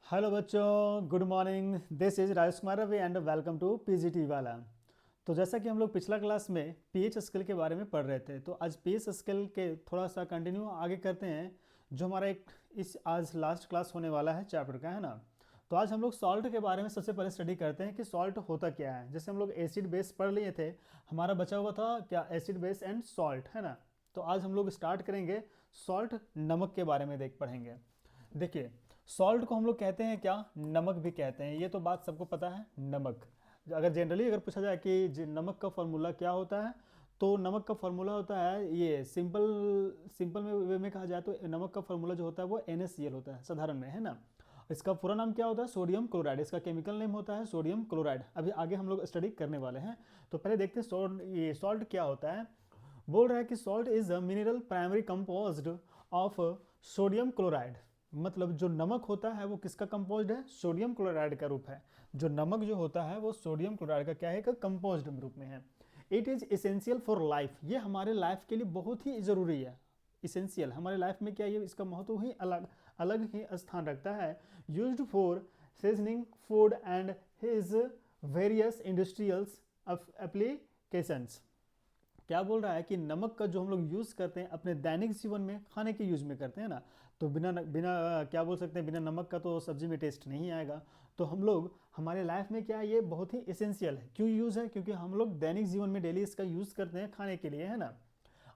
Hello बच्चों, good morning. This is Rajesh Kumar Ravi and welcome to PGT वाला। तो जैसा कि हम लोग पिछला क्लास में पीएच स्किल के बारे में पढ़ रहे थे, तो आज पीएच स्किल के थोड़ा सा कंटिन्यू आगे करते हैं। जो हमारा एक इस आज लास्ट क्लास होने वाला है चैप्टर का, है ना। तो आज हम लोग सॉल्ट के बारे में सबसे पहले स्टडी करते हैं कि सॉल्ट होता क्या है। जैसे हम लोग एसिड बेस पढ़ लिए थे, हमारा बचा हुआ था क्या, एसिड बेस एंड सॉल्ट, है ना। तो आज हम लोग स्टार्ट करेंगे सॉल्ट, नमक के बारे में देख पढ़ेंगे। देखिए, सॉल्ट को हम लोग कहते हैं क्या, नमक भी कहते हैं। ये तो बात सबको पता है, नमक। अगर जनरली अगर पूछा जाए कि नमक का फॉर्मूला क्या होता है, तो नमक का फॉर्मूला होता है, ये सिंपल सिंपल में वे में कहा जाए तो नमक का फॉर्मूला जो होता है वो NaCl होता है साधारण में, है ना। इसका पूरा नाम क्या होता है, सोडियम क्लोराइड। इसका केमिकल नेम होता है सोडियम क्लोराइड। अभी आगे हम लोग स्टडी करने वाले हैं। तो पहले देखते हैं ये सॉल्ट क्या होता है। बोल रहा है कि salt is a mineral primary composed of sodium chloride. मतलब जो नमक होता है वो किसका कंपोज्ड है, सोडियम क्लोराइड का रूप है। जो नमक जो होता है वो सोडियम क्लोराइड का क्या है, का कंपोज्ड रूप में है। It is essential for life. ये हमारे लाइफ के लिए बहुत ही जरूरी है। इसेंशियल हमारे लाइफ में क्या, ये इसका महत्व ही अलग अलग ही स्थान रखता है। Used for seasoning food and his various industrials applications. क्या बोल रहा है कि नमक का जो हम लोग यूज़ करते हैं अपने दैनिक जीवन में, खाने के यूज में करते हैं ना। तो बिना बिना क्या बोल सकते हैं, बिना नमक का तो सब्जी में टेस्ट नहीं आएगा। तो हम लोग हमारे लाइफ में क्या है, ये बहुत ही इसेंशियल है। क्यों यूज़ है, क्योंकि हम लोग दैनिक जीवन में डेली इसका यूज़ करते हैं खाने के लिए, है ना।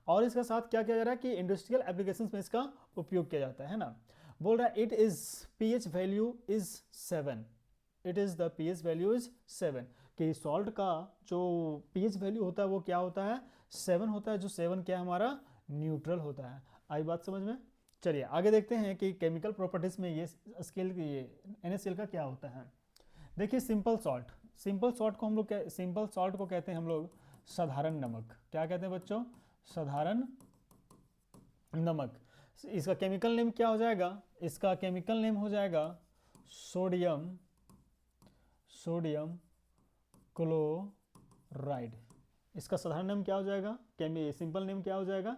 और इसका साथ क्या किया जा रहा है कि इंडस्ट्रियल एप्लीकेशंस में इसका उपयोग किया जाता है ना। बोल रहा है it is pH value is 7। It is the pH value is 7। कि सॉल्ट का जो पीएच वैल्यू होता है वो क्या होता है, 7 होता है। जो 7 क्या है, हमारा न्यूट्रल होता है। आई बात समझ में। चलिए आगे देखते हैं कि केमिकल प्रॉपर्टीज में ये स्केल, ये NaCl का क्या होता है। देखिए, सिंपल सॉल्ट, सिंपल सॉल्ट को कहते हैं हम लोग साधारण नमक। क्या कहते हैं बच्चों, साधारण नमक। इसका केमिकल नेम क्या हो जाएगा, इसका केमिकल नेम हो जाएगा सोडियम सोडियम क्लोराइड। इसका साधारण नाम क्या हो जाएगा, सिंपल नेम क्या हो जाएगा,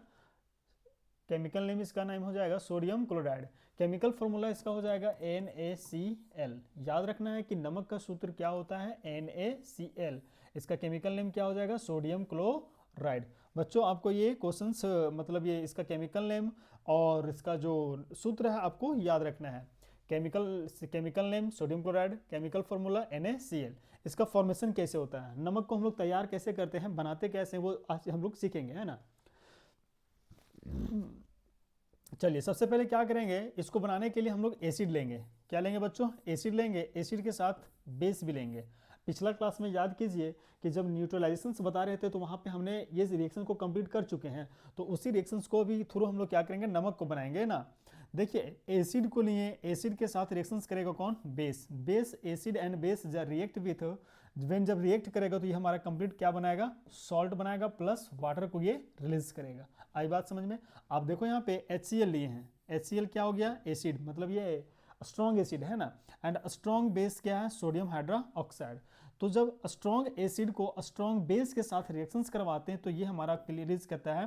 केमिकल नेम इसका नाम हो जाएगा सोडियम क्लोराइड। केमिकल फॉर्मूला इसका हो जाएगा NaCl। याद रखना है कि नमक का सूत्र क्या होता है, NaCl। इसका केमिकल नेम क्या हो जाएगा, सोडियम क्लोराइड। बच्चों आपको ये क्वेश्चंस, मतलब ये इसका केमिकल नेम और इसका जो सूत्र है आपको याद रखना है। Chemical name sodium chloride, chemical formula NaCl। इसका फॉर्मेशन कैसे होता है, नमक को हम लोग तैयार कैसे करते हैं, बनाते कैसे हैं, वो आज हम लोग सीखेंगे, है ना। चलिए सबसे पहले क्या करेंगे, इसको बनाने के लिए हम लोग एसिड लेंगे। क्या लेंगे बच्चों, एसिड लेंगे। एसिड के साथ बेस भी लेंगे। पिछला क्लास में याद कीजिए कि जब न्यूट्रलाइजेशंस बता रहे थे तो वहाँ पे हमने ये रिएक्शन को कंप्लीट कर चुके हैं। तो उसी रिएक्शंस को भी थ्रू हम लोग क्या करेंगे, नमक को बनाएंगे ना। देखिए, एसिड को लिए, एसिड के साथ रिएक्शंस करेगा कौन, base. Base acid and base react with, when जब रिएक्ट करेगा तो ये हमारा कंप्लीट क्या बनाएगा, सॉल्ट बनाएगा, प्लस वाटर को ये रिलीज करेगा। आई बात समझ में। आप देखो यहाँ पे HCl लिए हैं। HCl क्या हो गया, एसिड, मतलब ये स्ट्रॉन्ग एसिड है ना। एंड स्ट्रॉन्ग बेस क्या है, सोडियम हाइड्रोक्साइड। तो जब स्ट्रॉन्ग एसिड को स्ट्रॉन्ग बेस के साथ रिएक्शंस करवाते हैं तो ये हमारा रिलीज करता है,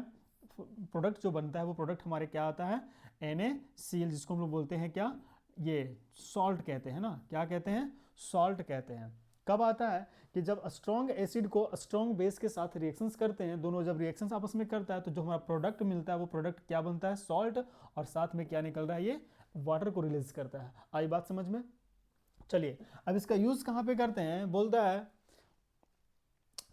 प्रोडक्ट जो बनता है वो प्रोडक्ट हमारे क्या आता है, NaCl, जिसको हम लोग बोलते हैं क्या, ये सॉल्ट कहते हैं ना। क्या कहते हैं, सॉल्ट कहते हैं। कब आता है कि जब स्ट्रॉन्ग एसिड को स्ट्रॉन्ग बेस के साथ रिएक्शंस करते हैं, दोनों जब रिएक्शंस आपस में करता है तो जो हमारा प्रोडक्ट मिलता है वो प्रोडक्ट क्या बनता है, सॉल्ट। और साथ में क्या निकल रहा है, ये वाटर को रिलीज करता है। आई बात समझ में। चलिए अब इसका यूज कहां पे करते हैं, बोलता है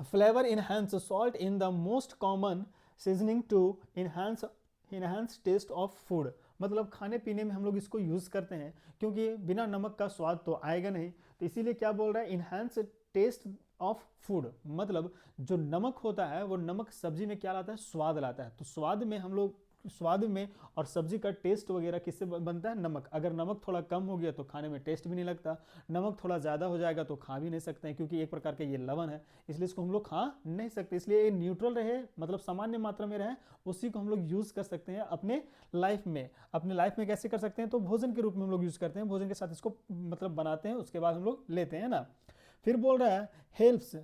flavour enhance salt in the most common seasoning to enhance taste of food. मतलब खाने पीने में हम लोग इसको यूज करते हैं, क्योंकि बिना नमक का स्वाद तो आएगा नहीं। तो इसीलिए क्या बोल रहा है, इनहेंस टेस्ट ऑफ फूड। मतलब जो नमक होता है वो नमक सब्जी में क्या लाता है, स्वाद लाता है। तो स्वाद में हम लोग, स्वाद में और सब्जी का टेस्ट वगैरह किससे बनता है, नमक। अगर नमक थोड़ा कम हो गया तो खाने में टेस्ट भी नहीं लगता, नमक थोड़ा ज़्यादा हो जाएगा तो खा भी नहीं सकते हैं, क्योंकि एक प्रकार का ये लवण है, इसलिए इसको हम लोग खा नहीं सकते। इसलिए ये न्यूट्रल रहे, मतलब सामान्य मात्रा में रहे, उसी को हम लोग यूज़ कर सकते हैं अपने लाइफ में। अपने लाइफ में कैसे कर सकते हैं, तो भोजन के रूप में हम लोग यूज़ करते हैं, भोजन के साथ इसको मतलब बनाते हैं, उसके बाद हम लोग लेते हैं ना। फिर बोल रहा है helps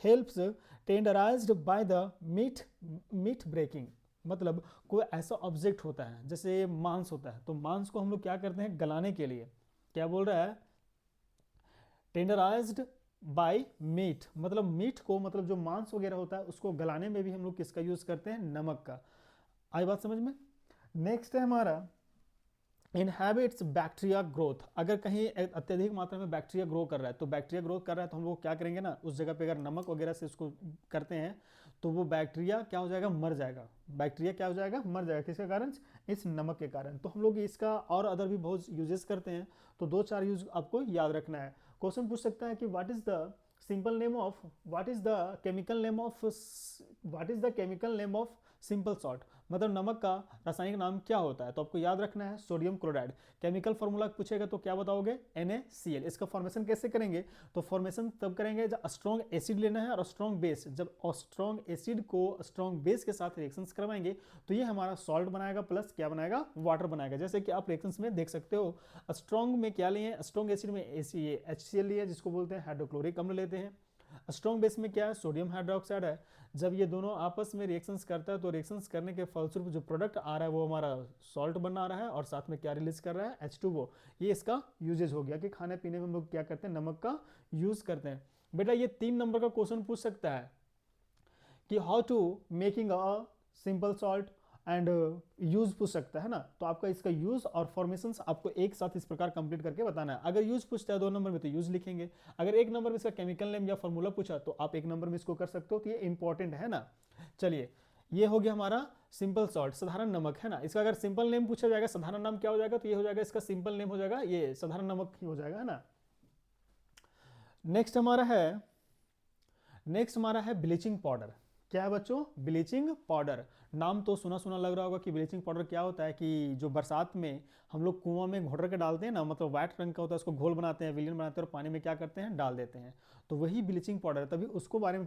helps tenderized by the meat breaking. मतलब कोई ऐसा ऑब्जेक्ट होता है, जैसे मांस होता है, तो मांस को हम लोग क्या करते हैं, गलाने के लिए क्या बोल रहा है, टेंडराइज्ड बाय मीट, मतलब मीट को, मतलब जो मांस वगैरह होता है उसको गलाने में भी हम लोग किसका यूज करते हैं, नमक का। आई बात समझ में। नेक्स्ट है हमारा इनहैबिट्स बैक्टीरिया ग्रोथ, अगर कहीं अत्यधिक मात्रा में बैक्टीरिया ग्रो कर रहा है, तो बैक्टीरिया ग्रोथ कर रहा है तो हम लोग क्या करेंगे ना, उस जगह पे अगर नमक वगैरह से उसको करते हैं तो वो बैक्टीरिया क्या हो जाएगा, मर जाएगा। बैक्टीरिया क्या हो जाएगा, मर जाएगा, किसके कारण, इस नमक के कारण। तो हम लोग इसका और अदर भी बहुत यूजेस करते हैं, तो 2-4 यूज आपको याद रखना है। क्वेश्चन पूछ सकता है कि what is the simple name of, what is the chemical name of, what is the chemical name of simple salt, मतलब नमक का रासायनिक नाम क्या होता है। तो आपको याद रखना है सोडियम क्लोराइड। केमिकल फार्मूला पूछेगा तो क्या बताओगे, NaCl। इसका फॉर्मेशन कैसे करेंगे, तो फॉर्मेशन तब करेंगे जब स्ट्रॉन्ग एसिड लेना है और स्ट्रॉन्ग बेस, जब स्ट्रॉन्ग एसिड को स्ट्रॉन्ग बेस के साथ रिएक्शंस करवाएंगे तो ये हमारा सॉल्ट बनाएगा प्लस क्या बनाएगा, वाटर बनाएगा। जैसे कि आप रिएक्शंस में देख सकते हो, स्ट्रॉन्ग में क्या लिए, स्ट्रॉन्ग एसिड में HCl लिए जिसको बोलते हैं हाइड्रोक्लोरिक अम्ल लेते हैं। स्ट्रॉन्ग बेस में क्या है, सोडियम हाइड्रोक्साइड है। जब ये दोनों आपस में रिएक्शंस करता है तो रिएक्शंस करने के फलस्वरूप जो प्रोडक्ट आ रहा है वो हमारा सॉल्ट बना रहा है और साथ में क्या रिलीज कर रहा है, H2O। ये इसका यूजेज हो गया कि खाने पीने में हम लोग क्या करते हैं, नमक का यूज करते हैं। बेटा ये 3 नंबर का क्वेश्चन पूछ सकता है कि how to making a simple salt and use पूछ सकता है ना। तो आपका इसका यूज और फॉर्मेशंस आपको एक साथ इस प्रकार कंप्लीट करके बताना है। अगर यूज पूछता है 2 नंबर में तो यूज लिखेंगे, अगर 1 नंबर में इसका केमिकल नेम या फॉर्मूला पूछा तो आप 1 नंबर में इसको कर सकते हो। तो ये इंपॉर्टेंट है ना। चलिए ये हो गया हमारा सिंपल सॉल्ट, साधारण नमक है ना। इसका अगर सिंपल नेम पूछा जाएगा, साधारण नाम क्या हो जाएगा, तो ये हो जाएगा इसका सिंपल नेम हो जाएगा ये साधारण नमक ही हो जाएगा, है ना। नेक्स्ट हमारा है ब्लीचिंग पाउडर। क्या है बच्चों, ब्लीचिंग पाउडर। नाम तो सुना सुना लग रहा होगा कि ब्लीचिंग पाउडर क्या होता है, कि जो बरसात में हम लोग कुआं में घोटर के डालते हैं ना, मतलब व्हाइट रंग का होता है, उसको घोल बनाते हैं, विलियन बनाते हैं और पानी में क्या करते हैं, डाल देते हैं। तो वही ब्लीचिंग पाउडर, तभी उसको बारे में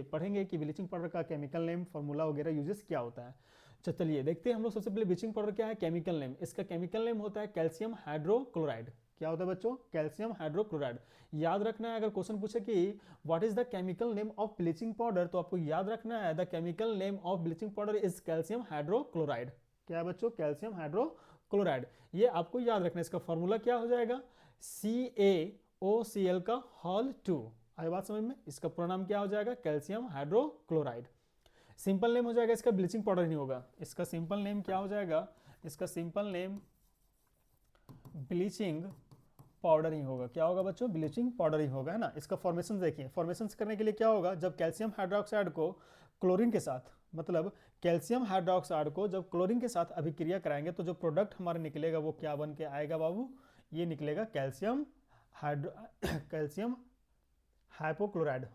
पढ़ेंगे कि ब्लीचिंग पाउडर का केमिकल नेम, फॉर्मूला वगैरह यूजेस क्या होता है। चलिए देखते हैं हम लोग। सबसे पहले ब्लीचिंग पाउडर क्या है, केमिकल नेम। इसका केमिकल नेम होता है कैल्शियम हाइड्रोक्लोराइड। क्या होता है बच्चों, कैल्शियम हाइड्रोक्लोराइड। याद रखना है, अगर क्वेश्चन पूछे कि what is the chemical name of bleaching powder, तो आपको याद रखना है the chemical name of bleaching powder is calcium hydrochloride. क्या है बच्चों, कैल्शियम हाइड्रोक्लोराइड। ये आपको याद रखना है। इसका फॉर्मूला क्या हो जाएगा, CaOCl का होल 2। आई बात समझ में। इसका पूरा नाम क्या हो जाएगा, कैल्शियम हाइड्रोक्लोराइड। सिंपल नेम हो जाएगा इसका, ब्लीचिंग पाउडर नहीं होगा। इसका सिंपल नेम क्या हो जाएगा, इसका सिंपल नेम ब्लीचिंग पाउडर ही होगा। क्या होगा बच्चों, ब्लीचिंग पाउडर ही होगा, है ना। इसका फॉर्मेशन देखिए, फॉर्मेशन करने के लिए क्या होगा, जब कैल्शियम हाइड्रोक्साइड को क्लोरीन के साथ, मतलब कैल्शियम हाइड्रोक्साइड को जब क्लोरीन के साथ अभिक्रिया कराएंगे तो जो प्रोडक्ट हमारा निकलेगा वो क्या बन के आएगा बाबू, ये निकलेगा calcium calcium hypochloride,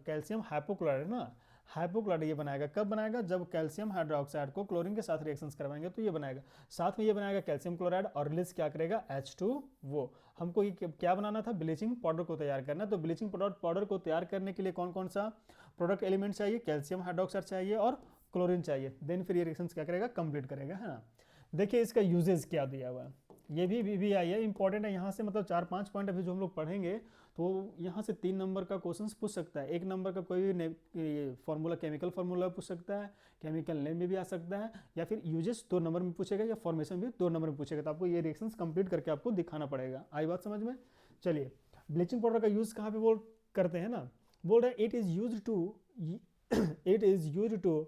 calcium hypochloride ना, हाइपोक्लोराइड ये बनाएगा। कब बनाएगा, जब कैल्शियम हाइड्रोक्साइड को क्लोरीन के साथ रिएक्शंस करवाएंगे तो ये बनाएगा। साथ में ये बनाएगा कैल्शियम क्लोराइड और रिलीज क्या करेगा, H2O। हमको ये क्या बनाना था, ब्लीचिंग पाउडर को तैयार करना। तो ब्लीचिंग पाउडर को तैयार करने के लिए कौन कौन सा प्रोडक्ट एलिमेंट चाहिए, कैल्शियम हाइड्रोक्साइड चाहिए और क्लोरीन चाहिए। देन फिर ये रिएक्शंस क्या करेगा, कंप्लीट करेगा, है ना। देखिए इसका यूजेज क्या दिया हुआ है, ये भी आई है, इंपॉर्टेंट है। यहाँ से मतलब 4-5 पॉइंट अभी जो हम लोग पढ़ेंगे तो यहाँ से 3 नंबर का क्वेश्चन पूछ सकता है। 1 नंबर का कोई भी फॉर्मूला, केमिकल फार्मूला पूछ सकता है, केमिकल नेम में भी आ सकता है, या फिर यूजेस 2 नंबर में पूछेगा, या फॉर्मेशन भी 2 नंबर में पूछेगा। तो आपको ये रिएक्शंस कंप्लीट करके आपको दिखाना पड़ेगा। आई बात समझ में। चलिए ब्लीचिंग पाउडर का यूज कहाँ पे करते हैं ना, बोल रहे it is use to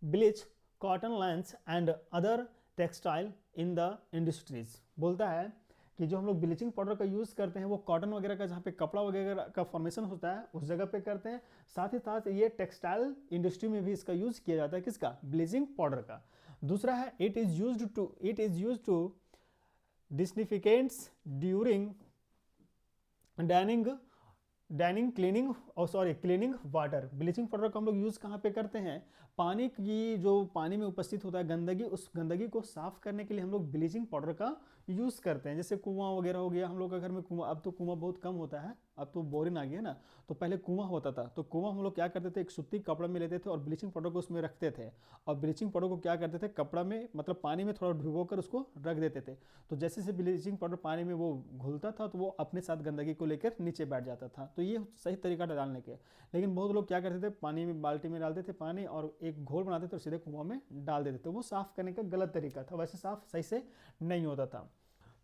bleach cotton lines and other textile in the industries. बोलता है कि जो हम लोग ब्लीचिंग पाउडर का यूज़ करते हैं वो कॉटन वगैरह का, जहाँ पे कपड़ा वगैरह का फॉर्मेशन होता है उस जगह पे करते हैं। साथ ही साथ ये टेक्सटाइल इंडस्ट्री में भी इसका यूज़ किया जाता है, किसका, ब्लीचिंग पाउडर का। दूसरा है it is use to disinfectants during cleaning water. Bleaching powder का हम लोग यूज़ कहाँ पे करते हैं, पानी की, जो पानी में उपस्थित होता है गंदगी, उस गंदगी को साफ करने के लिए हम लोग ब्लीचिंग पाउडर का यूज़ करते हैं। जैसे कुआं वगैरह हो गया, हम लोग का घर में कुआं, अब तो कुआं बहुत कम होता है, अब तो बोरिंग आ गया ना। तो पहले कुआं होता था, तो कुआं हम लोग क्या करते थे, एक सूती कपड़ा में लेते थे और ब्लीचिंग पाउडर को उसमें रखते थे, और ब्लीचिंग पाउडर को क्या करते थे, कपड़ा में मतलब पानी में थोड़ा डुबो कर उसको रख देते थे। तो जैसे से ब्लीचिंग पाउडर पानी में वो घुलता था तो वो अपने साथ गंदगी को लेकर नीचे बैठ जाता था। तो ये सही तरीका था डालने के। लेकिन बहुत लोग क्या करते थे, पानी में, बाल्टी में डालते थे पानी और एक घोल बनाते थे और सीधे कुआं में डाल देते थे। तो वो साफ़ करने का गलत तरीका था, वैसे साफ़ सही से नहीं होता था।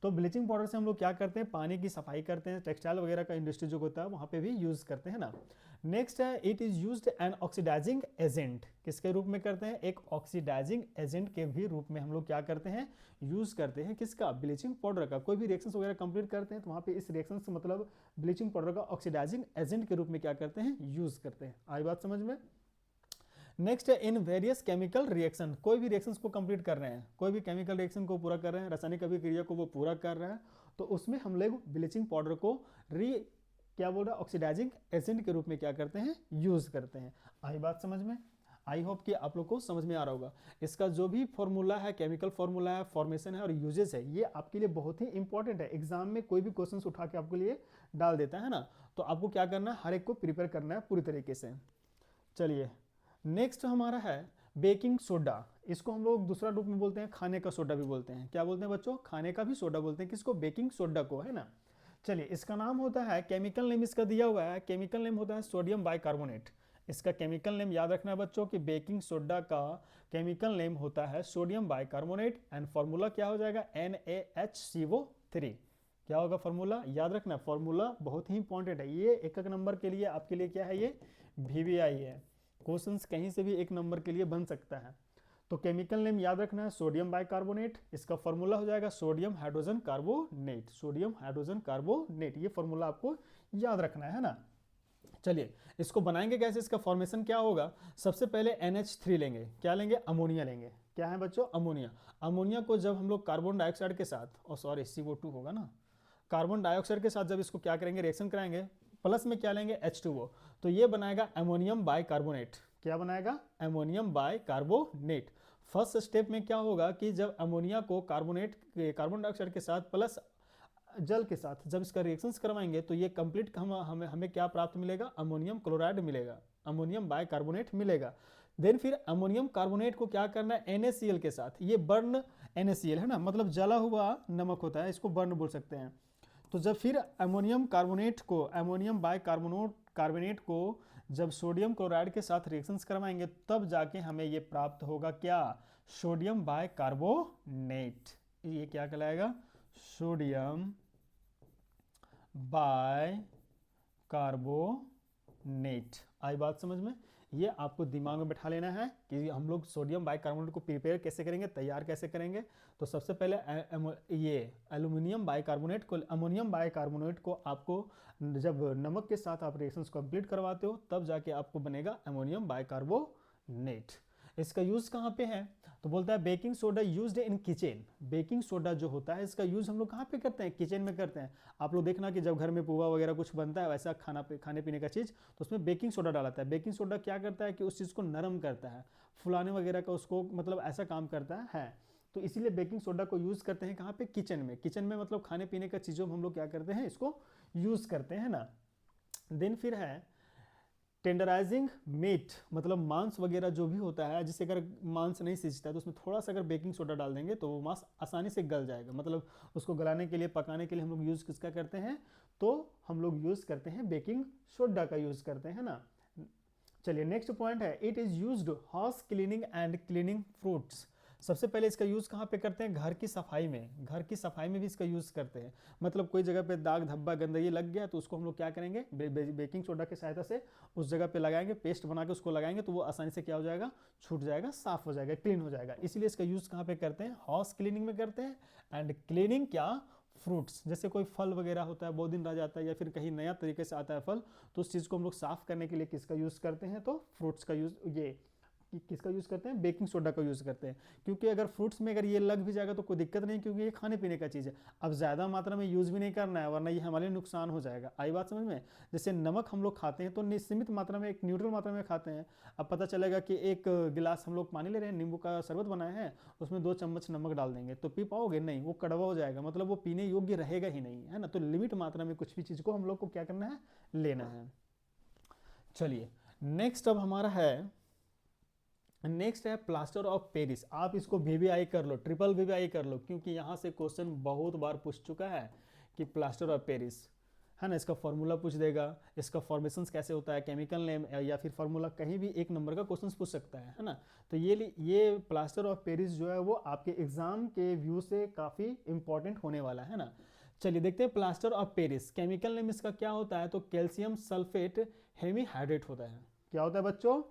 तो ब्लीचिंग पाउडर से हम लोग क्या करते हैं, पानी की सफाई करते हैं, टेक्सटाइल वगैरह का इंडस्ट्री जो होता है वहाँ पे भी यूज़ करते हैं ना। नेक्स्ट है it is used an oxidizing agent, किसके रूप में करते हैं, एक ऑक्सीडाइजिंग एजेंट के भी रूप में हम लोग क्या करते हैं, यूज़ करते हैं, किसका, ब्लीचिंग पाउडर का। कोई भी रिएक्शन वगैरह कंप्लीट करते हैं तो वहाँ पे इस रिएक्शन से मतलब ब्लीचिंग पाउडर का ऑक्सीडाइजिंग एजेंट के रूप में क्या करते हैं, यूज़ करते हैं। आई बात समझ में। नेक्स्ट है इन वेरियस केमिकल रिएक्शन, कोई भी रिएक्शंस को कंप्लीट कर रहे हैं, कोई भी केमिकल रिएक्शन को पूरा कर रहे हैं, रासायनिक अभिक्रिया को वो पूरा कर रहे हैं, तो उसमें हम लोग ब्लीचिंग पाउडर को क्या बोल रहा है, ऑक्सीडाइजिंग एजेंट के रूप में क्या करते हैं, यूज करते हैं। आई बात समझ में। आई होप कि आप लोग को समझ में आ रहा होगा। इसका जो भी फॉर्मूला है, केमिकल फॉर्मूला है, फॉर्मेशन है और यूजेस है, ये आपके लिए बहुत ही इंपॉर्टेंट है। एग्जाम में कोई भी क्वेश्चन उठा के आपके लिए डाल देता है ना, तो आपको क्या करना है, हर एक को प्रिपेयर करना है पूरी तरीके से। चलिए नेक्स्ट हमारा है बेकिंग सोडा। इसको हम लोग दूसरा रूप में बोलते हैं, खाने का सोडा भी बोलते हैं। क्या बोलते हैं बच्चों, खाने का भी सोडा बोलते हैं, किसको, बेकिंग सोडा को, है ना। चलिए इसका नाम होता है, केमिकल नेम इसका दिया हुआ है, केमिकल नेम होता है सोडियम बाइकार्बोनेट। इसका केमिकल नेम याद रखना है बच्चों कि बेकिंग सोडा का केमिकल नेम होता है सोडियम बाइकार्बोनेट एंड फॉर्मूला क्या हो जाएगा, NaHCO3। क्या होगा फॉर्मूला, याद रखना, फॉर्मूला बहुत ही इंपॉर्टेंट है, ये एक एक नंबर के लिए आपके लिए क्या है, ये VVI है, क्वेश्चंस कहीं से भी एक नंबर के लिए बन सकता है। तो केमिकल नेम याद रखना है सोडियम बाइकार्बोनेट, इसका फॉर्मूला हो जाएगा sodium hydrogen carbonate, sodium hydrogen carbonate, ये फॉर्मूला आपको याद रखना है ना। चलिए इसको बनाएंगे कैसे, इसका फॉर्मेशन क्या होगा, सबसे पहले NH3 लेंगे, क्या लेंगे, अमोनिया लेंगे, क्या है बच्चों, अमोनिया। अमोनिया को जब हम लोग कार्बन डाइऑक्साइड के साथ, और सॉरी CO2 होगा ना, कार्बन डाइऑक्साइड के साथ जब इसको क्या करेंगे, रिएक्शन कराएंगे, प्लस में क्या लेंगे, H2O, तो ये बनाएगा अमोनियम बाइकार्बोनेट। क्या बनाएगा, अमोनियम बाइकार्बोनेट। फर्स्ट स्टेप में क्या होगा कि जब अमोनिया को कार्बन डाइऑक्साइड के साथ प्लस जल के साथ जब इसका रिएक्शंस करवाएंगे तो ये कंप्लीट हमें क्या प्राप्त मिलेगा, अमोनियम क्लोराइड मिलेगा, अमोनियम बाइकार्बोनेट मिलेगा। देन फिर अमोनियम कार्बोनेट को क्या करना है, NaCl के साथ, ये बर्न NaCl है ना, मतलब जला हुआ नमक होता है, इसको बर्न बोल सकते हैं। तो जब फिर अमोनियम कार्बोनेट को, अमोनियम बाइकार्बोनेट को जब सोडियम क्लोराइड के साथ रिएक्शंस करवाएंगे तब जाके हमें ये प्राप्त होगा क्या, सोडियम बाइकार्बोनेट। ये क्या कहलाएगा, सोडियम बाइकार्बोनेट। आई बात समझ में। ये आपको दिमाग में बैठा लेना है कि हम लोग सोडियम बाइकार्बोनेट को प्रिपेयर कैसे करेंगे, तैयार कैसे करेंगे। तो सबसे पहले ये एल्यूमिनियम बाइकार्बोनेट को, अमोनियम बाइकार्बोनेट को आपको जब नमक के साथ आप रिएक्शंस कंप्लीट करवाते हो तब जाके आपको बनेगा अमोनियम बाइकार्बोनेट। इसका यूज कहाँ पे है, तो बोलता है baking soda used in kitchen. Baking soda जो होता है इसका यूज हम लोग कहाँ पे करते हैं, किचन में करते हैं। आप लोग देखना कि जब घर में पुआ वगैरह कुछ बनता है वैसा खाने पीने का चीज़, तो उसमें बेकिंग सोडा डालता है। बेकिंग सोडा क्या करता है कि उस चीज़ को नरम करता है, फुलाने वगैरह का उसको मतलब ऐसा काम करता है। तो इसीलिए बेकिंग सोडा को यूज़ करते हैं कहाँ पे, किचन में। किचन में मतलब खाने पीने का चीज़ों में हम लोग क्या करते हैं, इसको यूज़ करते हैं ना। देन फिर है टेंडराइजिंग मीट, मतलब मांस वगैरह जो भी होता है, जिससे अगर मांस नहीं सीझता है तो उसमें थोड़ा सा अगर बेकिंग सोडा डाल देंगे तो वो मांस आसानी से गल जाएगा। मतलब उसको गलाने के लिए, पकाने के लिए हम लोग यूज़ किसका करते हैं, तो हम लोग यूज़ करते हैं बेकिंग सोडा का यूज़ करते हैं ना। चलिए नेक्स्ट पॉइंट है it is used house cleaning and cleaning fruits. सबसे पहले इसका यूज़ कहाँ पे करते हैं, घर की सफाई में। घर की सफाई में भी इसका यूज़ करते हैं। मतलब कोई जगह पे दाग धब्बा गंदगी लग गया तो उसको हम लोग क्या करेंगे, बेकिंग सोडा की सहायता से उस जगह पे लगाएंगे, पेस्ट बना के उसको लगाएंगे तो वो आसानी से क्या हो जाएगा, छूट जाएगा, साफ हो जाएगा, क्लीन हो जाएगा। इसीलिए इसका यूज़ कहाँ पे करते हैं, हाउस क्लीनिंग में करते हैं। एंड क्लीनिंग क्या, फ्रूट्स। जैसे कोई फल वगैरह होता है बहुत दिन रह जाता है या फिर कहीं नया तरीके से आता है फल, तो उस चीज़ को हम लोग साफ करने के लिए किसका यूज़ करते हैं, तो फ्रूट्स का यूज़, ये किसका यूज़ करते हैं, बेकिंग सोडा का यूज़ करते हैं। क्योंकि अगर फ्रूट्स में अगर ये लग भी जाएगा तो कोई दिक्कत नहीं, क्योंकि ये खाने पीने का चीज़ है। अब ज़्यादा मात्रा में यूज़ भी नहीं करना है वरना ये हमारे लिए नुकसान हो जाएगा। आई बात समझ में। जैसे नमक हम लोग खाते हैं तो सीमित मात्रा में, एक न्यूट्रल मात्रा में खाते हैं। अब पता चलेगा कि एक गिलास हम लोग पानी ले रहे हैं, नींबू का शरबत बनाए हैं, उसमें 2 चम्मच नमक डाल देंगे तो पी पाओगे नहीं, वो कड़वा हो जाएगा, मतलब वो पीने योग्य रहेगा ही नहीं, है ना। तो लिमिट मात्रा में कुछ भी चीज़ को हम लोग को क्या करना है, लेना है। चलिए नेक्स्ट अब हमारा है, नेक्स्ट है प्लास्टर ऑफ पेरिस। आप इसको VVI कर लो, ट्रिपल VVI कर लो, क्योंकि यहाँ से क्वेश्चन बहुत बार पूछ चुका है कि प्लास्टर ऑफ पेरिस है ना, इसका फॉर्मूला पूछ देगा, इसका फॉर्मेशंस कैसे होता है, केमिकल नेम या फिर फॉर्मूला, कहीं भी एक नंबर का क्वेश्चन पूछ सकता है ना। तो ये प्लास्टर ऑफ पेरिस जो है वो आपके एग्जाम के व्यू से काफ़ी इंपॉर्टेंट होने वाला है ना। चलिए देखते हैं plaster of Paris, chemical name इसका क्या होता है, तो कैल्शियम सल्फेट हेमीहाइड्रेट होता है। क्या होता है बच्चों,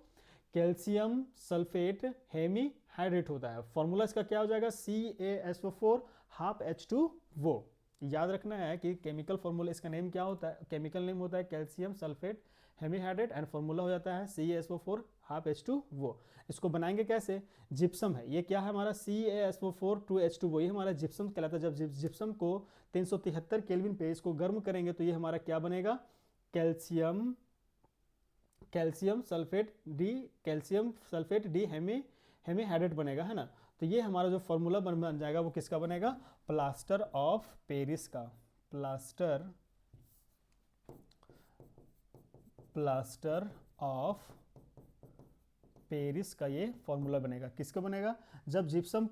कैल्शियम सल्फेट हेमीहाइड्रेट होता है। फॉर्मूला इसका क्या हो जाएगा, CaSO4 हाफ H2 वो। याद रखना है कि केमिकल फॉर्मूला, इसका नेम क्या होता है, केमिकल नेम होता है calcium sulphate hemihydrate and formula हो जाता है CaSO4 हाफ H2 वो। इसको बनाएंगे कैसे, जिप्सम है, ये क्या है हमारा CaSO4 2H2 वो, ये हमारा जिप्सम कहलाता है। जब जिप्सम को 373 केल्विन पे इसको गर्म करेंगे तो ये हमारा क्या बनेगा, कैल्शियम सल्फेट डी हेमीहाइड्रेट बनेगा, है ना। तो ये हमारा जो फॉर्मूला बन जाएगा वो किसका बनेगा, प्लास्टर ऑफ पेरिस का। प्लास्टर ऑफ पेरिस का ये फॉर्मूला बनेगा। किसका बनेगा, जब जिप्सम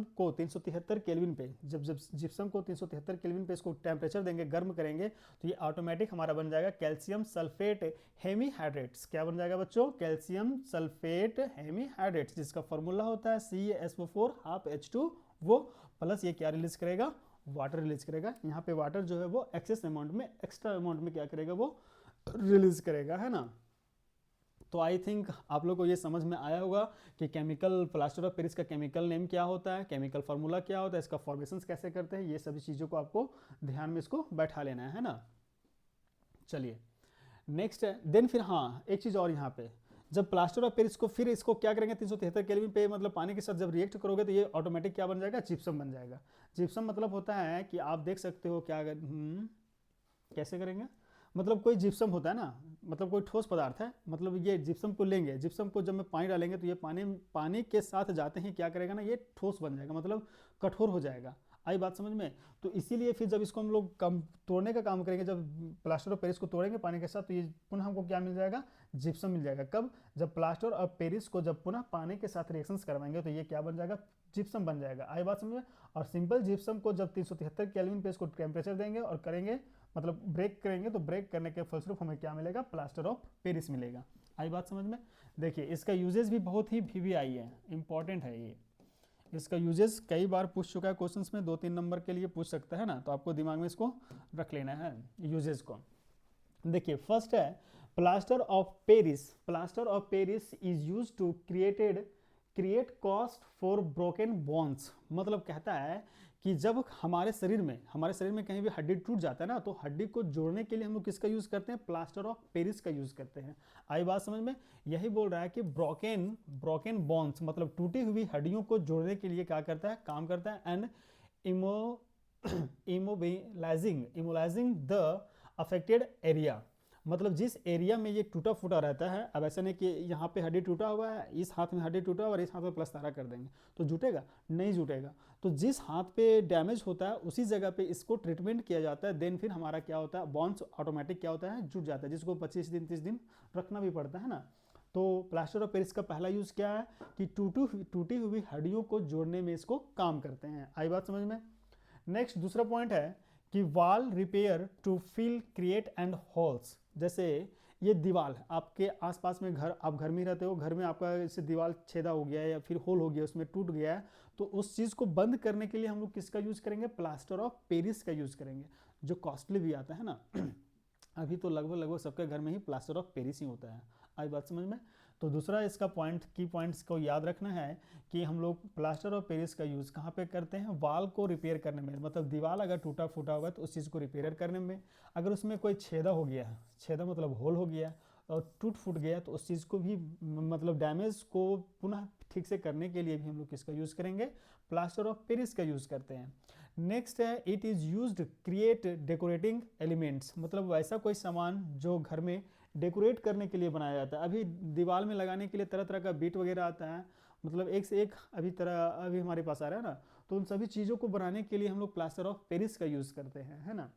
को 373 केल्विन पे, जब जिप्सम को 373 केल्विन पे इसको टेम्परेचर देंगे, गर्म करेंगे, तो ये ऑटोमेटिक हमारा बन जाएगा कैल्शियम सल्फेट हेमीहाइड्रेट्स। क्या बन जाएगा बच्चों, कैल्शियम सल्फेट हेमीहाइड्रेट्स, जिसका फॉर्मूला होता है CaSO4 हाफ H2 वो, प्लस ये क्या रिलीज करेगा, वाटर रिलीज करेगा। यहाँ पे वाटर जो है वो एक्स्ट्रा अमाउंट में क्या करेगा, वो रिलीज करेगा, है ना। तो आई थिंक आप लोग को ये समझ में आया होगा कि केमिकल प्लास्टर ऑफ पेरिस का केमिकल नेम क्या होता है, केमिकल फार्मूला क्या होता है, इसका फॉर्मेशंस कैसे करते हैं, ये सभी चीज़ों को आपको ध्यान में इसको बैठा लेना है ना। चलिए नेक्स्ट है, देन फिर हाँ एक चीज़ और, यहाँ पे जब प्लास्टर ऑफ पेरिस को फिर इसको क्या करेंगे 373 केल्विन पे, मतलब पानी के साथ जब रिएक्ट करोगे तो ये ऑटोमेटिक क्या बन जाएगा, जिप्सम बन जाएगा। जिप्सम मतलब होता है कि आप देख सकते हो क्या कैसे करेंगे, मतलब कोई जिप्सम होता है ना, मतलब कोई ठोस पदार्थ है, मतलब ये जिप्सम को लेंगे, जिप्सम को जब में पानी डालेंगे तो ये पानी के साथ जाते ही क्या करेगा ना, ये ठोस बन जाएगा, मतलब कठोर हो जाएगा। आई बात समझ में। तो इसीलिए फिर जब इसको हम लोग तोड़ने का काम करेंगे, जब प्लास्टर ऑफ पेरिस को तोड़ेंगे पानी के साथ, तो ये पुनः हमको क्या मिल जाएगा, जिप्सम मिल जाएगा। कब, जब प्लास्टर ऑफ पेरिस को जब पुनः पानी के साथ रिएक्शंस करवाएंगे तो ये क्या बन जाएगा, जिप्सम बन जाएगा। आई बात समझ में। और सिंपल जिप्सम को जब 373 केल्विन पे इसको टेम्परेचर देंगे और करेंगे, मतलब ब्रेक करेंगे, तो ब्रेक करने के फलस्वरूप हमें क्या मिलेगा, प्लास्टर ऑफ पेरिस मिलेगा। आई बात समझ में। देखिए इसका यूजेस भी बहुत ही VVI है, इंपॉर्टेंट है ये। इसका यूजेस कई बार पूछ चुका है क्वेश्चंस में, 2-3 नंबर के लिए पूछ सकता है ना, तो आपको दिमाग में इसको रख लेना है यूजेस को। देखिए फर्स्ट है plaster of Paris is use to create cost for broken bones. मतलब कहता है कि जब हमारे शरीर में कहीं भी हड्डी टूट जाता है ना, तो हड्डी को जोड़ने के लिए हम लोग किसका यूज करते हैं, प्लास्टर ऑफ पेरिस का यूज करते हैं। आई बात समझ में। यही बोल रहा है कि ब्रोकन बोन्स मतलब टूटी हुई हड्डियों को जोड़ने के लिए क्या करता है, काम करता है, एंड इमोलाइजिंग द अफेक्टेड एरिया। मतलब जिस एरिया में ये टूटा फूटा रहता है, अब ऐसा नहीं कि यहाँ पे हड्डी टूटा हुआ है, इस हाथ में हड्डी टूटा हुआ और इस हाथ में प्लस तारा कर देंगे तो जुटेगा, नहीं जुटेगा। तो जिस हाथ पे डैमेज होता है उसी जगह पे इसको ट्रीटमेंट किया जाता है, देन फिर हमारा क्या होता है, बॉन्स ऑटोमेटिक क्या होता है, जुट जाता है, जिसको 25 दिन 30 दिन रखना भी पड़ता है ना। तो प्लास्टर ऑफ पेरिस का पहला यूज क्या है कि टूटी हुई हड्डियों को जोड़ने में इसको काम करते हैं। आई बात समझ में। नेक्स्ट दूसरा पॉइंट है कि wall repair to fill create and holes. जैसे ये दीवार आपके आसपास में, आप घर में रहते हो, घर में आपका इससे दीवार छेदा हो गया है या फिर होल हो गया, उसमें टूट गया है, तो उस चीज़ को बंद करने के लिए हम लोग किसका यूज़ करेंगे, प्लास्टर ऑफ पेरिस का यूज़ करेंगे, जो कॉस्टली भी आता है ना। अभी तो लगभग सबके घर में ही प्लास्टर ऑफ पेरिस ही होता है। आई बात समझ में। तो दूसरा इसका की पॉइंट्स को याद रखना है कि हम लोग प्लास्टर ऑफ पेरिस का यूज़ कहाँ पे करते हैं, वॉल को रिपेयर करने में, मतलब दीवार अगर टूटा फूटा हुआ है तो उस चीज़ को रिपेयर करने में, अगर उसमें कोई छेदा हो गया है, छेदा मतलब होल हो गया और टूट फूट गया, तो उस चीज़ को भी मतलब डैमेज को पुनः ठीक से करने के लिए भी हम लोग किसका यूज़ करेंगे, प्लास्टर ऑफ पेरिस का यूज़ करते हैं। नेक्स्ट है it is used create decorating elements. मतलब वैसा कोई सामान जो घर में डेकोरेट करने के लिए बनाया जाता है। अभी दीवार में लगाने के लिए तरह तरह का बीट वगैरह आता है, मतलब एक से एक अभी हमारे पास आ रहा है ना, तो उन सभी चीज़ों को बनाने के लिए हम लोग प्लास्टर ऑफ पेरिस का यूज़ करते हैं, है ना।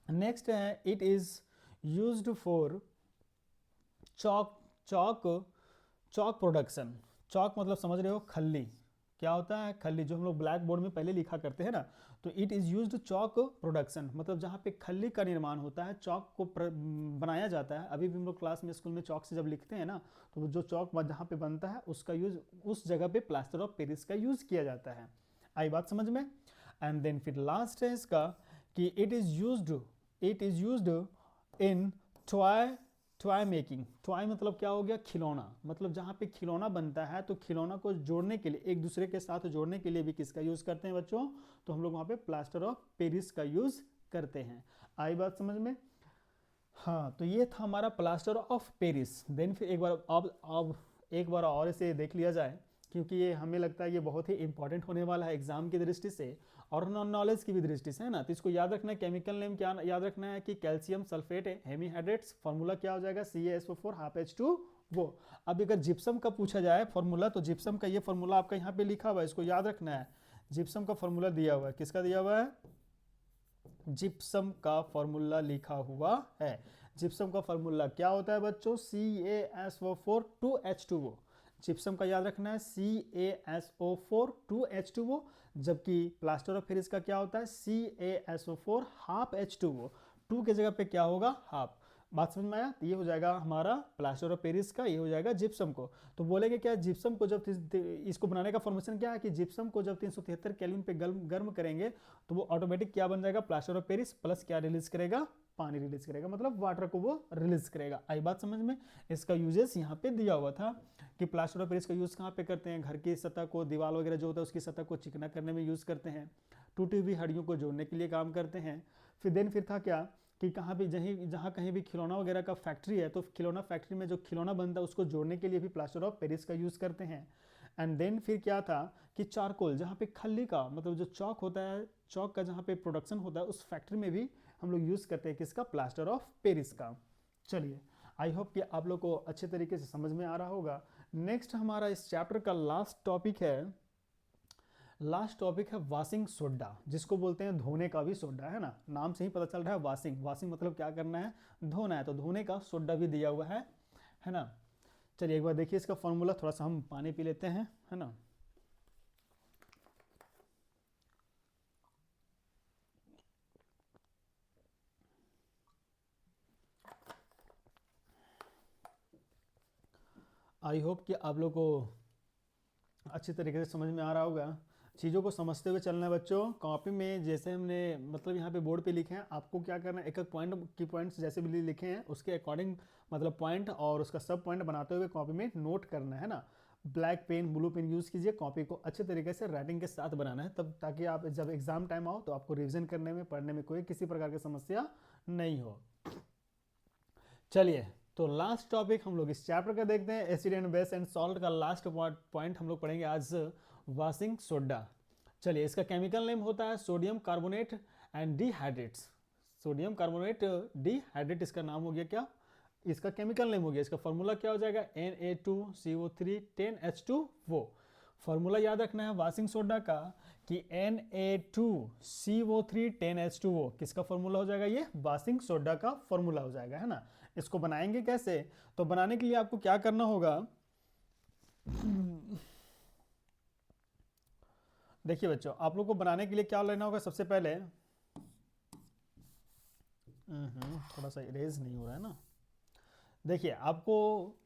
नेक्स्ट है it is used for chalk production. Chalk मतलब समझ रहे हो, खल्ली, क्या होता है, खल्ली, जो हम लोग ब्लैक बोर्ड में पहले लिखा करते हैं ना, तो it is used chalk production, मतलब जहाँ पे खल्ली का निर्माण होता है, चॉक को बनाया जाता है। अभी भी हम लोग क्लास में स्कूल में चॉक से जब लिखते हैं ना, तो जो चॉक जहाँ पे बनता है उसका यूज, उस जगह पे प्लास्टर ऑफ पेरिस का यूज किया जाता है। आई बात समझ में। एंड देन फिर लास्ट है इसका कि it is used in toy toy making. Toy मतलब क्या हो गया, खिलौना, मतलब जहाँ पे खिलौना बनता है तो खिलौना को जोड़ने के लिए, एक दूसरे के साथ जोड़ने के लिए भी किसका यूज़ करते हैं बच्चों, तो हम लोग वहाँ पे प्लास्टर ऑफ पेरिस का यूज़ करते हैं। आई बात समझ में। हाँ, तो ये था हमारा प्लास्टर ऑफ पेरिस। देन फिर एक बार अब एक बार और इसे देख लिया जाए, क्योंकि ये हमें लगता है ये बहुत ही इंपॉर्टेंट होने वाला है एग्जाम की दृष्टि से और नॉलेज की भी दृष्टि से, है ना। तो इसको याद रखना है, केमिकल नेम क्या याद रखना है कि कैल्शियम सल्फेट है, हेमीहाइड्रेट्स, फार्मूला क्या हो जाएगा, CaSO4 हाफ H2 वो। अब अगर जिप्सम का पूछा जाए फार्मूला, तो जिप्सम का ये फार्मूला आपका यहाँ पे लिखा हुआ है, इसको याद रखना है। जिप्सम का फार्मूला दिया हुआ है, किसका दिया हुआ है, जिप्सम का फार्मूला लिखा हुआ है। जिप्सम का फार्मूला क्या होता है बच्चों, CaSO4 2H2O। जिप्सम का याद रखना है CaSO4 2H2O, जबकि प्लास्टर ऑफ पेरिस का क्या होता है CaSO4 हाफ H2O। 2 के जगह पे क्या होगा, हाफ। बात समझ में आया। तो ये हो जाएगा हमारा प्लास्टर ऑफ पेरिस का, ये हो जाएगा जिप्सम को। तो बोलेंगे क्या, जिप्सम को जब इसको बनाने का फॉर्मेशन क्या है कि जिप्सम को जब 373 केल्विन पे गर्म करेंगे तो वो ऑटोमेटिक क्या बन जाएगा, प्लास्टर ऑफ पेरिस प्लस क्या रिलीज करेगा, पानी रिलीज करेगा, मतलब वाटर को वो रिलीज करेगा। आई बात समझ में। इसका यूजेस यहाँ पे दिया हुआ था कि प्लास्टर ऑफ पेरिस का यूज कहाँ पे करते हैं, घर की सतह को, दीवार वगैरह जो होता है उसकी सतह को चिकना करने में यूज करते हैं, टूटी हुई हड्डियों को जोड़ने के लिए काम करते हैं। फिर था क्या कि कहाँ भी जहाँ कहीं भी खिलौना वगैरह का फैक्ट्री है तो खिलौना फैक्ट्री में जो खिलौना बनता है उसको जोड़ने के लिए भी प्लास्टर ऑफ पेरिस का यूज़ करते हैं। एंड देन फिर क्या था कि चारकोल, जहाँ पे खल्ली का मतलब जो चौक होता है, चौक का जहाँ पे प्रोडक्शन होता है उस फैक्ट्री में भी हम लोग यूज़ करते हैं किसका, प्लास्टर ऑफ पेरिस का। चलिए, आई होप कि आप लोग को अच्छे तरीके से समझ में आ रहा होगा। नेक्स्ट हमारा इस चैप्टर का लास्ट टॉपिक है वॉशिंग सोडा, जिसको बोलते हैं धोने का भी सोडा, है ना। नाम से ही पता चल रहा है वॉशिंग मतलब क्या करना है, धोना है, तो धोने का सोडा भी दिया हुआ है ना। चलिए एक बार देखिए इसका फॉर्मूला, थोड़ा सा हम पानी पी लेते हैं, है ना। आई होप कि आप लोग को अच्छी तरीके से समझ में आ रहा होगा। चीज़ों को समझते हुए चलना है बच्चों। कॉपी में जैसे हमने मतलब यहाँ पे बोर्ड पे लिखे हैं, आपको क्या करना है, एक एक पॉइंट की पॉइंट्स जैसे भी लिखे हैं उसके अकॉर्डिंग मतलब पॉइंट और उसका सब पॉइंट बनाते हुए कॉपी में नोट करना है ना। Black pen blue pen use कीजिए, कॉपी को अच्छे तरीके से राइटिंग के साथ बनाना है, तब ताकि आप जब एग्ज़ाम टाइम आओ तो आपको रिविजन करने में, पढ़ने में कोई किसी प्रकार की समस्या नहीं हो। चलिए, तो लास्ट टॉपिक हम लोग इस चैप्टर का देखते हैं, acid and base and salt का लास्ट पॉइंट हम लोग पढ़ेंगे आज, वॉशिंग सोडा। चलिए, इसका केमिकल नेम होता है sodium carbonate and dehydrates. Sodium carbonate dehydrate इसका नाम हो गया, क्या इसका केमिकल नेम हो गया। इसका फॉर्मूला क्या हो जाएगा, Na2CO3 10H2O। फॉर्मूला याद रखना है वॉशिंग सोडा का कि Na2CO3 10H2O किसका फॉर्मूला हो जाएगा, ये वॉशिंग सोडा का फॉर्मूला हो जाएगा, है ना। इसको बनाएंगे कैसे, तो बनाने के लिए आपको क्या करना होगा, देखिए बच्चों, आप लोग को बनाने के लिए क्या लेना होगा, सबसे पहले थोड़ा सा इरेज नहीं हो रहा है ना। देखिए, आपको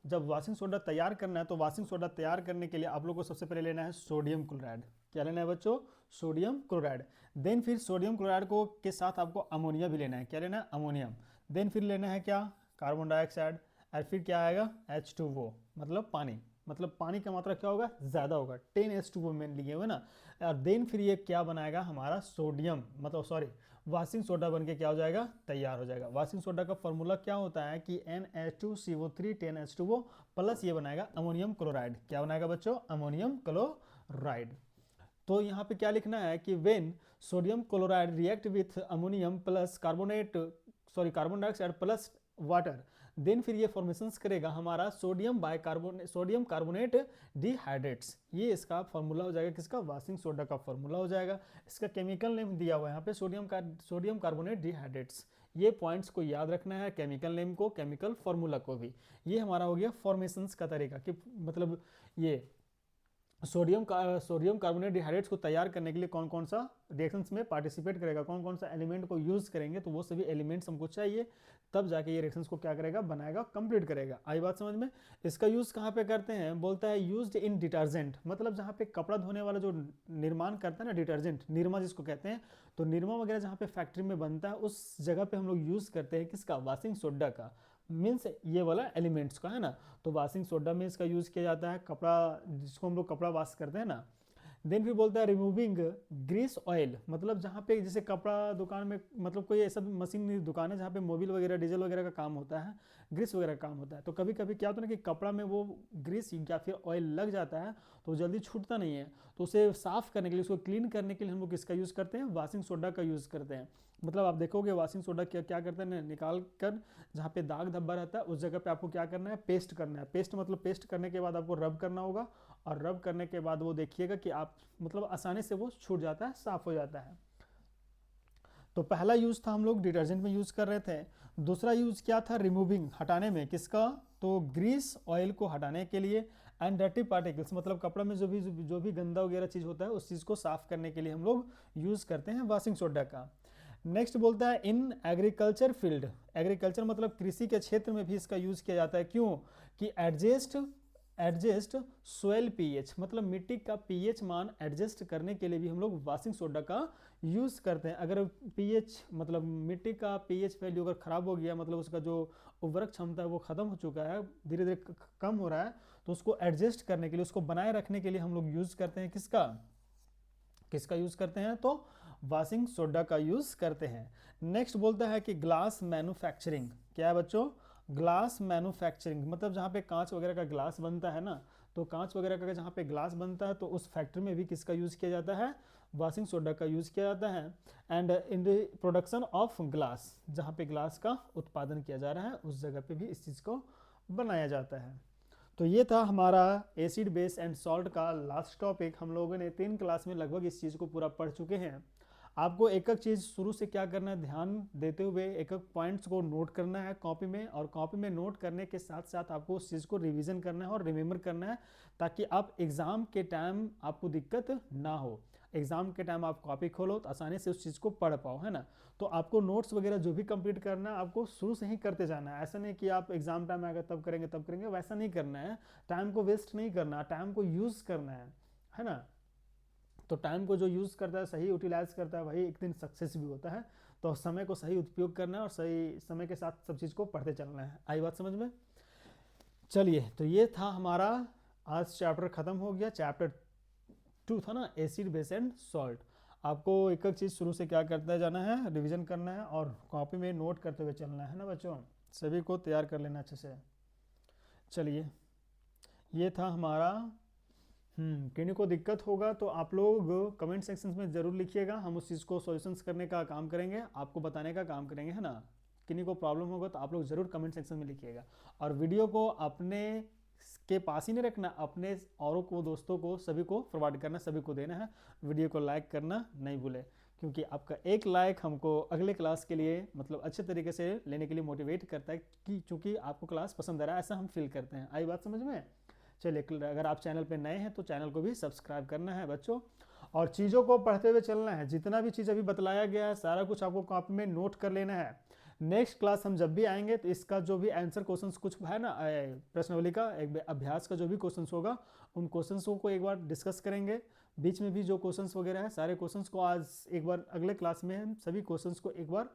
जब वॉशिंग सोडा तैयार करना है तो वॉशिंग सोडा तैयार करने के लिए आप लोग को सबसे पहले लेना है सोडियम क्लोराइड। क्या लेना है बच्चों, सोडियम क्लोराइड। देन फिर सोडियम क्लोराइड को के साथ आपको अमोनिया भी लेना है। क्या लेना है, अमोनियम। देन फिर लेना है क्या, कार्बन डाइऑक्साइड, और फिर क्या आएगा H2O, मतलब पानी। मतलब पानी का मात्रा क्या होगा, ज़्यादा होगा, 10H2O में लिए हुए ना। और देन फिर ये क्या बनाएगा हमारा सोडियम, मतलब सॉरी वॉशिंग सोडा बन के क्या हो जाएगा, तैयार हो जाएगा। वॉशिंग सोडा का फॉर्मूला क्या होता है कि Na2CO3 10H2O प्लस ये बनाएगा अमोनियम क्लोराइड। क्या बनाएगा बच्चों, अमोनियम क्लोराइड। तो यहाँ पे क्या लिखना है कि when sodium chloride react with ammonium plus carbon dioxide plus water, then फिर ये फॉर्मेशंस करेगा हमारा सोडियम कार्बोनेट डिहाइड्रेट्स। ये इसका फॉर्मूला हो जाएगा, किसका, वॉशिंग सोडा का फॉर्मूला हो जाएगा। इसका केमिकल नेम दिया हुआ है यहाँ पे सोडियम कार्बोनेट डिहाइड्रेट्स। ये पॉइंट्स को याद रखना है, केमिकल नेम को, केमिकल फॉर्मूला को भी। ये हमारा हो गया फॉर्मेशंस का तरीका कि मतलब ये सोडियम कार्बोनेट डिहाइड्रेट्स को तैयार करने के लिए कौन कौन सा रिएक्शंस में पार्टिसिपेट करेगा, कौन कौन सा एलिमेंट को यूज करेंगे, तो वो सभी एलिमेंट्स हमको चाहिए, तब जाके ये रिएक्शंस को क्या करेगा, बनाएगा, कंप्लीट करेगा। आई बात समझ में। इसका यूज कहाँ पे करते हैं, बोलता है यूज्ड इन डिटर्जेंट, मतलब जहाँ पे कपड़ा धोने वाला जो निर्माण करता है ना, डिटर्जेंट, निरमा जिसको कहते हैं, तो निरमा वगैरह जहाँ पे फैक्ट्री में बनता है उस जगह पे हम लोग यूज करते हैं किसका, वॉशिंग सोडा का, मीन्स ये वाला एलिमेंट्स का, है ना। तो वॉशिंग सोडा में इसका यूज किया जाता है, कपड़ा जिसको हम लोग कपड़ा वॉश करते हैं ना। देन फिर बोलता है रिमूविंग ग्रीस ऑयल, मतलब जहाँ पे जैसे कपड़ा दुकान में, मतलब कोई ऐसा मशीन दुकान है जहाँ पे मोबिल वगैरह डीजल वगैरह का काम होता है, ग्रीस वगैरह का काम होता है, तो कभी कभी क्या होता है ना कि कपड़ा में वो ग्रीस या फिर ऑयल लग जाता है तो जल्दी छूटता नहीं है, तो उसे साफ करने के लिए, उसको क्लीन करने के लिए हम लोग किसका यूज़ करते हैं, वॉशिंग सोडा का यूज़ करते हैं। मतलब आप देखोगे वॉशिंग सोडा क्या क्या करते हैं, निकाल कर जहाँ पे दाग धब्बा रहता है उस जगह पे आपको क्या करना है, पेस्ट करना है। पेस्ट मतलब पेस्ट करने के बाद आपको रब करना होगा, और रब करने के बाद वो देखिएगा कि आप मतलब आसानी से वो छूट जाता है, साफ हो जाता है। तो पहला यूज था हम लोग डिटर्जेंट में यूज कर रहे थे। दूसरा यूज क्या था, रिमूविंग, हटाने में, किसका, तो ग्रीस ऑयल को हटाने के लिए, एंड डर्टी पार्टिकल्स, मतलब कपड़ा में जो भी गंदा वगैरह चीज होता है उस चीज को साफ करने के लिए हम लोग यूज करते हैं वॉशिंग सोडा का। नेक्स्ट बोलता है इन एग्रीकल्चर फील्ड, एग्रीकल्चर मतलब कृषि के क्षेत्र में भी इसका यूज किया जाता है। क्यों, कि एडजस्ट सोयल पीएच, मतलब मिट्टी का पीएच मान एडजस्ट करने के लिए भी हम लोग वॉशिंग सोडा का यूज करते हैं। अगर पीएच मतलब मिट्टी का पीएच वैल्यू अगर खराब हो गया, मतलब उसका जो उर्वरक क्षमता है वो खत्म हो चुका है, धीरे धीरे कम हो रहा है, तो उसको एडजस्ट करने के लिए, उसको बनाए रखने के लिए हम लोग यूज करते हैं किसका, किसका यूज करते हैं, तो वॉशिंग सोडा का यूज करते हैं। नेक्स्ट बोलता है कि ग्लास मैन्युफैक्चरिंग, क्या है बच्चों, ग्लास मैन्युफैक्चरिंग, मतलब जहाँ पे कांच वगैरह का ग्लास बनता है ना, तो कांच वगैरह का जहाँ पे ग्लास बनता है तो उस फैक्ट्री में भी किसका यूज किया जाता है, वॉशिंग सोडा का यूज किया जाता है। And in the production of glass, जहाँ पे ग्लास का उत्पादन किया जा रहा है उस जगह पे भी इस चीज को बनाया जाता है। तो ये था हमारा एसिड बेस एंड सॉल्ट का लास्ट टॉपिक। हम लोगों ने 3 क्लास में लगभग इस चीज़ को पूरा पढ़ चुके हैं। आपको एक एक चीज़ शुरू से क्या करना है, ध्यान देते हुए एक एक पॉइंट्स को नोट करना है कॉपी में, और कॉपी में नोट करने के साथ साथ आपको उस चीज़ को रिवीजन करना है और रिमेंबर करना है, ताकि आप एग्ज़ाम के टाइम आपको दिक्कत ना हो। एग्ज़ाम के टाइम आप कॉपी खोलो तो आसानी से उस चीज़ को पढ़ पाओ, है ना। तो आपको नोट्स वगैरह जो भी कंप्लीट करना है आपको शुरू से ही करते जाना है। ऐसा नहीं कि आप एग्ज़ाम टाइम आएगा तब करेंगे, वैसा नहीं करना है। टाइम को वेस्ट नहीं करना, टाइम को यूज़ करना है ना। तो टाइम को जो यूज़ करता है, सही यूटिलाइज करता है, वही एक दिन सक्सेस भी होता है। तो समय को सही उपयोग करना है और सही समय के साथ सब चीज़ को पढ़ते चलना है। आई बात समझ में। चलिए, तो ये था हमारा आज चैप्टर ख़त्म हो गया। चैप्टर 2 था ना, एसिड बेस एंड सॉल्ट। आपको एक एक चीज़ शुरू से क्या करते जाना है, रिवीजन करना है और कॉपी में नोट करते हुए चलना है ना बच्चों। सभी को तैयार कर लेना अच्छे से। चलिए, ये था हमारा। किन्हीं को दिक्कत होगा तो आप लोग कमेंट सेक्शंस में ज़रूर लिखिएगा, हम उस चीज़ को सॉल्यूशंस करने का काम करेंगे, आपको बताने का काम करेंगे, है ना। किन्हीं को प्रॉब्लम होगा तो आप लोग ज़रूर कमेंट सेक्शन में लिखिएगा। और वीडियो को अपने के पास ही नहीं रखना, अपने औरों को, दोस्तों को, सभी को फॉरवर्ड करना, सभी को देना है। वीडियो को लाइक करना नहीं भूले, क्योंकि आपका एक लाइक हमको अगले क्लास के लिए मतलब अच्छे तरीके से लेने के लिए मोटिवेट करता है, कि चूँकि आपको क्लास पसंद आ रहा है, ऐसा हम फील करते हैं। आई बात समझ में। चलिए, अगर आप चैनल पे नए हैं तो चैनल को भी सब्सक्राइब करना है बच्चों, और चीज़ों को पढ़ते हुए चलना है। जितना भी चीज़ अभी बतलाया गया है सारा कुछ आपको कॉपी में नोट कर लेना है। नेक्स्ट क्लास हम जब भी आएंगे तो इसका जो भी आंसर क्वेश्चंस कुछ है ना, प्रश्नावली का एक अभ्यास का जो भी क्वेश्चंस होगा उन क्वेश्चंस को एक बार डिस्कस करेंगे। बीच में भी जो क्वेश्चंस वगैरह है सारे क्वेश्चंस को आज एक बार अगले क्लास में हम सभी क्वेश्चंस को एक बार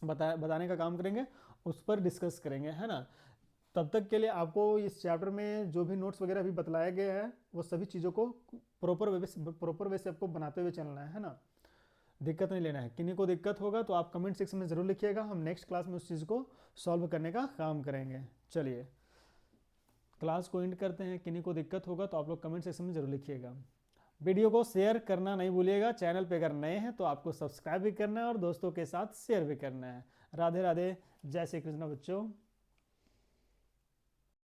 बताने का काम करेंगे, उस पर डिस्कस करेंगे, है ना। तब तक के लिए आपको इस चैप्टर में जो भी नोट्स वगैरह भी बतलाया गया है वो सभी चीज़ों को प्रॉपर वे से आपको बनाते हुए चलना है ना। दिक्कत नहीं लेना है। किन्हीं को दिक्कत होगा तो आप कमेंट सेक्शन में ज़रूर लिखिएगा, हम नेक्स्ट क्लास में उस चीज़ को सॉल्व करने का काम करेंगे। चलिए, क्लास को एंड करते हैं। किन्हीं को दिक्कत होगा तो आप लोग कमेंट सेक्शन में ज़रूर लिखिएगा। वीडियो को शेयर करना नहीं भूलिएगा। चैनल पे अगर नए हैं तो आपको सब्सक्राइब भी करना है और दोस्तों के साथ शेयर भी करना है। राधे राधे, जय श्री कृष्ण बच्चों।